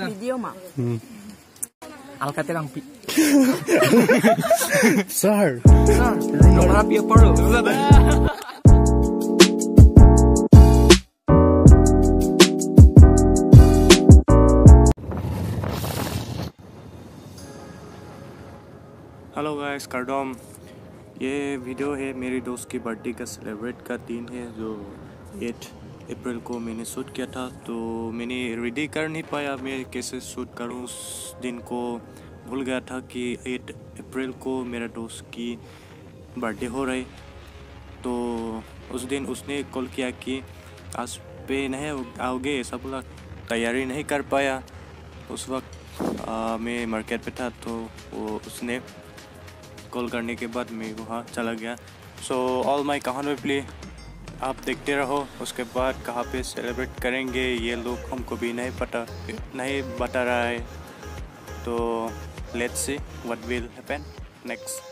video mah. Alcaterang pi. Sir. Nomor api apa lo? Hello guys, कार्डोम। ये video है मेरी दोस्त की बर्थडे का सेलिब्रेट का दिन है जो 8 अप्रैल को मैंने शूट किया था। तो मैंने रेडी कर नहीं पाया, मैं कैसे शूट करूं उस दिन को भूल गया था कि 8 अप्रैल को मेरा दोस्त की बर्थडे हो रही। तो उस दिन उसने कॉल किया कि आज पे नहीं आओगे, ऐसा बोला। तैयारी नहीं कर पाया। उस वक्त मैं मार्केट पे था, तो वो उसने कॉल करने के बाद मैं वहाँ चला गया। सो ऑल माई कहानी प्ले आप देखते रहो। उसके बाद कहाँ पे सेलिब्रेट करेंगे ये लोग हमको भी नहीं बता रहा है। तो let's see what will happen next.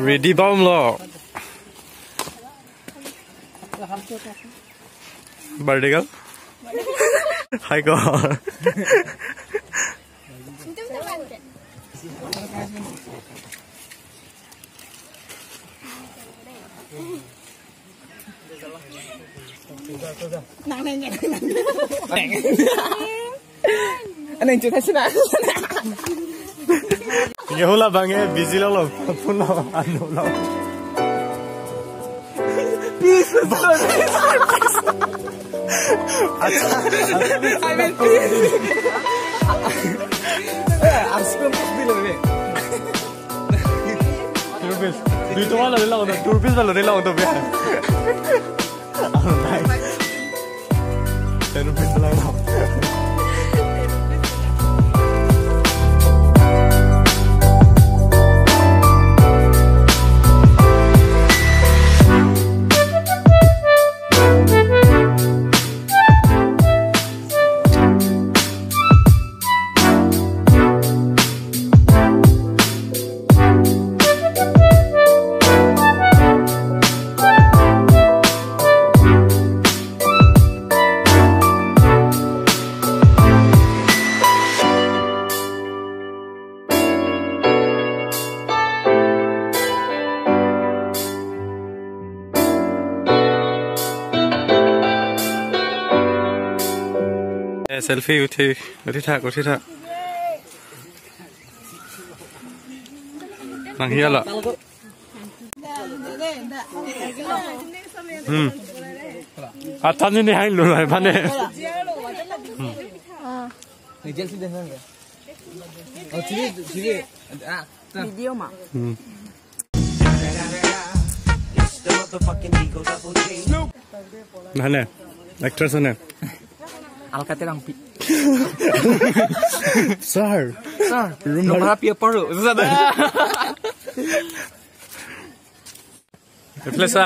Ready bom lo. Birthday girl. Hi God. Anh chưa thấy xin ạ. Nhớ là bằng nghe busy lâu lâu phun lâu ăn lâu lâu. Duit cuma là lâu rồi, tour piece là lâu rồi biết. Tour piece là lâu. Selfie uthi thak nang hiya la athan ni hai lu lai phane Ngejar sih dengan enggak? Oh, sini. Ah, video mah. Mana? Actress mana? Alkate Rampi. Sir. Nomor api apa lu? Reflesa.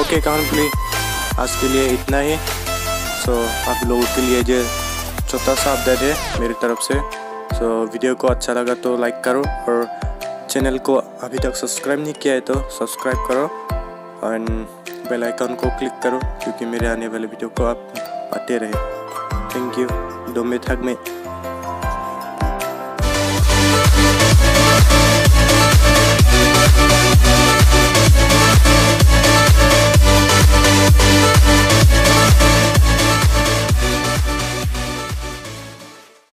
Okay count please आज के लिए इतना ही। सो आप लोगों के लिए जो छोटा सा अपडेट है मेरी तरफ से। सो वीडियो को अच्छा लगा तो लाइक करो और चैनल को अभी तक सब्सक्राइब नहीं किया है तो सब्सक्राइब करो और बेल आइकन को क्लिक करो क्योंकि मेरे आने वाले वीडियो को आप पाते रहे। Thank you. डोमे थक में